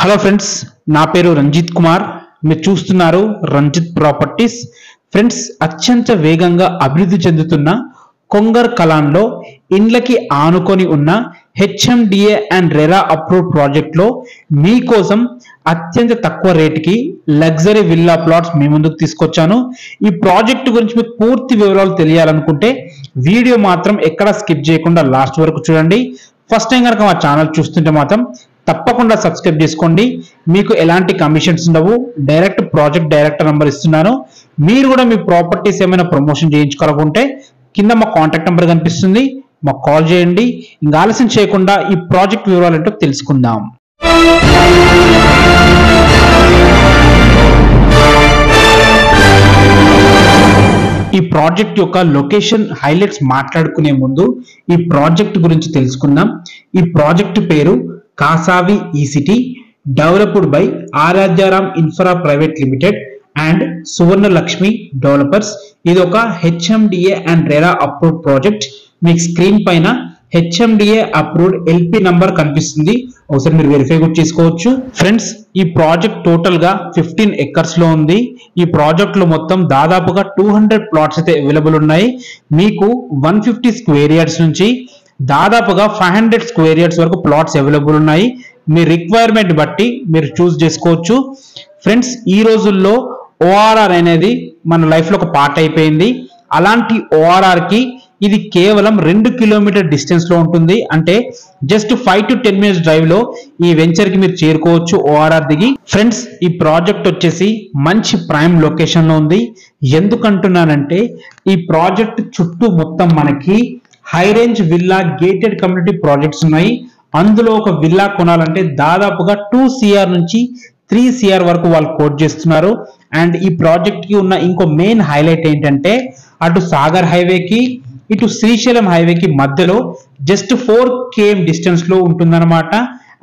Hello friends, నా పేరు రంజిత్ కుమార్. మీరు చూస్తున్నారు రంజిత్ ప్రాపర్టీస్. ఫ్రెండ్స్, అత్యంత వేగంగా అభివృద్ధి చెందుతున్న కొంగర్ కలాన్లో ఇండ్లకి ఆనుకొని ఉన్న హెచ్ఎండిఏ అండ్ రెరా అప్రూవ్ ప్రాజెక్ట్లో మీకోసం అత్యంత తక్కువ రేటుకి లగ్జరీ విల్లా ప్లాట్స్ మీ ముందుకు తీసుకొచ్చాను. ఈ ప్రాజెక్ట్ గురించి మీకు పూర్తి వివరాలు తెలియాలనుకుంటే వీడియో మాత్రం ఎక్కడా స్కిప్ చేయకుండా లాస్ట్ వరకు చూడండి. ఫస్ట్ టైం కనుక మా ఛానల్ చూస్తుంటే మాత్రం తప్పకుండా సబ్స్క్రైబ్ చేసుకోండి. మీకు ఎలాంటి కమిషన్స్ ఉండవు. డైరెక్ట్ ప్రాజెక్ట్ డైరెక్టర్ నంబర్ ఇస్తున్నాను. మీరు కూడా మీ ప్రాపర్టీస్ ఏమైనా ప్రమోషన్ చేయించుకోవాలనుకుంటే కింద మా కాంటాక్ట్ నెంబర్ కనిపిస్తుంది, మాకు కాల్ చేయండి. ఇంకా ఆలస్యం చేయకుండా ఈ ప్రాజెక్ట్ వివరాలు ఏంటో తెలుసుకుందాం. ఈ ప్రాజెక్ట్ యొక్క లొకేషన్ హైలైట్స్ మాట్లాడుకునే ముందు ఈ ప్రాజెక్ట్ గురించి తెలుసుకుందాం. ఈ ప్రాజెక్ట్ పేరు కాసావి ఈ city, developed by Aradhyaram infra private limited and Suvarna Lakshmi developers. ఇది ఒక HMDA and RERA approved project. మీకు స్క్రీన్ పైన హెచ్ఎండిఏ అప్రూవ్డ్ ఎల్పి నంబర్ కనిపిస్తుంది, ఒకసారి మీరు వెరిఫై కూడా చేసుకోవచ్చు. ఫ్రెండ్స్, ఈ ప్రాజెక్ట్ టోటల్ గా 15 ఎకర్స్ లో ఉంది. ఈ ప్రాజెక్ట్ లో మొత్తం దాదాపుగా 200 ప్లాట్స్ అయితే అవైలబుల్ ఉన్నాయి. మీకు 150 స్క్వేర్ యార్డ్స్ నుంచి దాదాపుగా 500 స్క్వేర్ యార్డ్స్ వరకు ప్లాట్స్ అవైలబుల్ ఉన్నాయి. మీ రిక్వైర్మెంట్ బట్టి మీరు చూస్ చేసుకోవచ్చు. ఫ్రెండ్స్, ఈ రోజుల్లో ఓఆర్ఆర్ అనేది మన లైఫ్ లో ఒక పార్ట్ అయిపోయింది. అలాంటి ఓఆర్ఆర్ కి ఇది కేవలం 2 కిలోమీటర్ డిస్టెన్స్ లో ఉంటుంది. అంటే జస్ట్ 5 to 10 మినిట్స్ డ్రైవ్ లో ఈ వెంచర్ కి మీరు చేరుకోవచ్చు ఓఆర్ఆర్ దిగి. ఫ్రెండ్స్, ఈ ప్రాజెక్ట్ వచ్చేసి మంచి ప్రైమ్ లొకేషన్ లో ఉంది. ఎందుకంటున్నానంటే ఈ ప్రాజెక్ట్ చుట్టూ మొత్తం మనకి high range villa gated community projects ఉన్నాయి. అందులో ఒక విల్లా కొనాలంటే దాదాపుగా 2 CR నుంచి 3 CR వరకు వాళ్ళు కోట్ చేస్తున్నారు. అండ్ ఈ ప్రాజెక్ట్ కి ఉన్న ఇంకో మెయిన్ హైలైట్ ఏంటంటే అటు సాగర్ హైవేకి ఇటు శ్రీశైలం హైవేకి మధ్యలో జస్ట్ 4 km డిస్టెన్స్ లో ఉంటుందన్నమాట.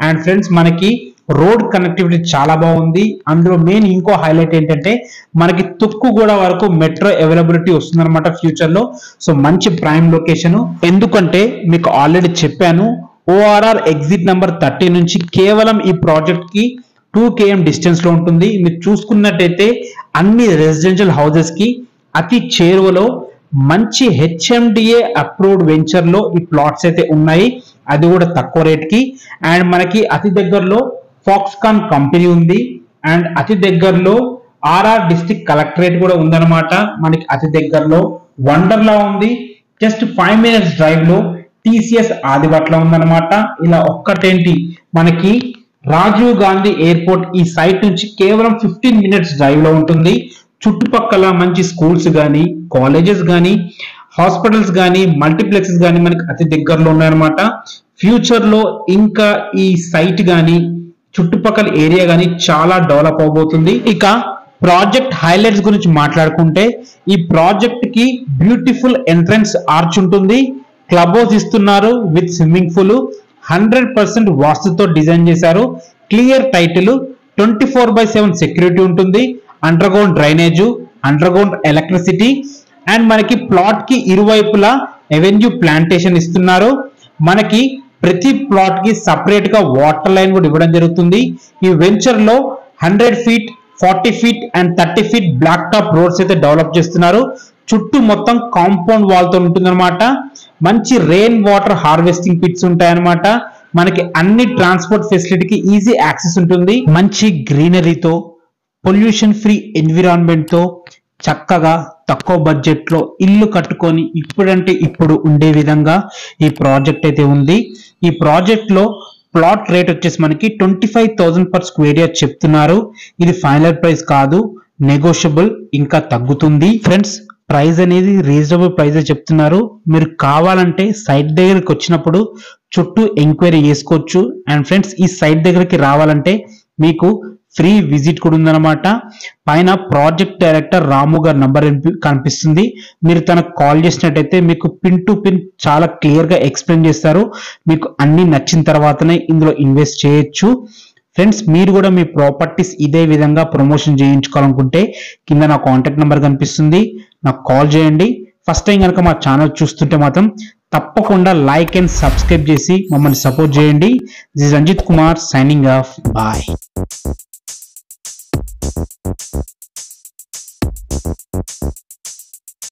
అండ్ ఫ్రెండ్స్, మనకి రోడ్ కనెక్టివిటీ చాలా బాగుంది. అందులో మెయిన్ ఇంకో హైలైట్ ఏంటంటే మనకి తుక్కుగూడ వరకు మెట్రో అవైలబిలిటీ వస్తుందన్నమాట ఫ్యూచర్ లో. సో మంచి ప్రైమ్ లొకేషన్. ఎందుకంటే మీకు ఆల్రెడీ చెప్పాను, ఓఆర్ఆర్ ఎగ్జిట్ నంబర్ 30 నుంచి కేవలం ఈ ప్రాజెక్ట్ కి 2 km డిస్టెన్స్ లో ఉంటుంది. మీరు చూసుకున్నట్టయితే అన్ని రెసిడెన్షియల్ హౌసెస్ కి అతి చేరువలో మంచి హెచ్ఎండిఏ అప్రూవ్డ్ వెంచర్ లో ఈ ప్లాట్స్ అయితే ఉన్నాయి, అది కూడా తక్కువ రేట్ కి. అండ్ మనకి అతి దగ్గరలో ఫాక్స్కాన్ కంపెనీ ఉంది. అండ్ అతి దగ్గరలో ఆర్ఆర్ డిస్ట్రిక్ట్ కలెక్టరేట్ కూడా ఉందన్నమాట. మనకి అతి దగ్గరలో వండర్లా ఉంది. జస్ట్ 5 మినిట్స్ డ్రైవ్ లో టీసీఎస్ ఆదిబట్ల ఉందన్నమాట. ఇలా ఒక్కటేంటి, మనకి రాజీవ్ గాంధీ ఎయిర్పోర్ట్ ఈ సైట్ నుంచి కేవలం 15 మినిట్స్ డ్రైవ్ లో ఉంటుంది. చుట్టుపక్కల మంచి స్కూల్స్ కానీ కాలేజెస్ కానీ హాస్పిటల్స్ కానీ మల్టీప్లెక్సెస్ కానీ మనకి అతి దగ్గరలో ఉన్నాయన్నమాట. ఫ్యూచర్ లో ఇంకా ఈ సైట్ కానీ చుట్టుపక్కల ఏరియా కానీ చాలా డెవలప్ అవబోతుంది. ఇక ప్రాజెక్ట్ హైలైట్స్ గురించి మాట్లాడుకుంటే ఈ ప్రాజెక్ట్ కి బ్యూటిఫుల్ ఎంట్రన్స్ ఆర్చ్ ఉంటుంది, క్లబ్ హౌస్ ఇస్తున్నారు విత్ స్విమ్మింగ్ పూల్, 100% వాస్తుతో డిజైన్ చేశారు. క్లియర్ టైటిల్, 24/7 సెక్యూరిటీ ఉంటుంది, under ground drainage, under ground electricity. And మనకి ప్లాట్ కి ఇరువైపులా ఎవెన్యూ ప్లాంటేషన్ ఇస్తున్నారు. మనకి ప్రతి ప్లాట్ కి సపరేట్ గా వాటర్ లైన్ కూడా ఇవ్వడం జరుగుతుంది. ఈ వెంచర్ లో 100 feet 40 feet and 30 feet black top roads అయితే డెవలప్ చేస్తున్నారు. చుట్టూ మొత్తం కాంపౌండ్ వాల్ తో ఉంటుందన్నమాట. మంచి రెయిన్ వాటర్ హార్వెస్టింగ్ పిట్స్ ఉంటాయన్నమాట. మనకి అన్ని ట్రాన్స్పోర్ట్ ఫెసిలిటీకి ఈజీ యాక్సెస్ ఉంటుంది. మంచి గ్రీనరీతో పొల్యూషన్ ఫ్రీ ఎన్విరాన్మెంట్ తో చక్కగా తక్కువ బడ్జెట్ లో ఇల్లు కట్టుకొని ఇప్పుడంటే ఇప్పుడు ఉండే విధంగా ఈ ప్రాజెక్ట్ అయితే ఉంది. ఈ ప్రాజెక్ట్ లో ప్లాట్ రేట్ వచ్చేసి మనకి 25,000 per స్క్వేర్ యార్డ్ చెప్తున్నారు. ఇది ఫైనల్ ప్రైస్ కాదు, నెగోషియబుల్, ఇంకా తగ్గుతుంది. ఫ్రెండ్స్, ప్రైస్ అనేది రీజనబుల్ ప్రైస్ చెప్తున్నారు. మీరు కావాలంటే సైట్ దగ్గరికి వచ్చినప్పుడు చుట్టూ ఎంక్వైరీ చేసుకోవచ్చు. అండ్ ఫ్రెండ్స్, ఈ సైట్ దగ్గరికి రావాలంటే మీకు ఫ్రీ విజిట్ కూడా ఉందన్నమాట. పైన ప్రాజెక్ట్ డైరెక్టర్ రాము గారి నంబర్ కనిపిస్తుంది. మీరు తనకు కాల్ చేసినట్టయితే మీకు పిన్ టు పిన్ చాలా క్లియర్ గా ఎక్స్ప్లెయిన్ చేస్తారు. మీకు అన్ని నచ్చిన తర్వాతనే ఇందులో ఇన్వెస్ట్ చేయొచ్చు. ఫ్రెండ్స్, మీరు కూడా మీ ప్రాపర్టీస్ ఇదే విధంగా ప్రమోషన్ చేయించుకోవాలనుకుంటే కింద నా కాంటాక్ట్ నెంబర్ కనిపిస్తుంది, నాకు కాల్ చేయండి. ఫస్ట్ టైం కనుక మా ఛానల్ చూస్తుంటే మాత్రం తప్పకుండా లైక్ అండ్ సబ్స్క్రైబ్ చేసి మమ్మల్ని సపోర్ట్ చేయండి. This is Ranjith Kumar signing off. Bye.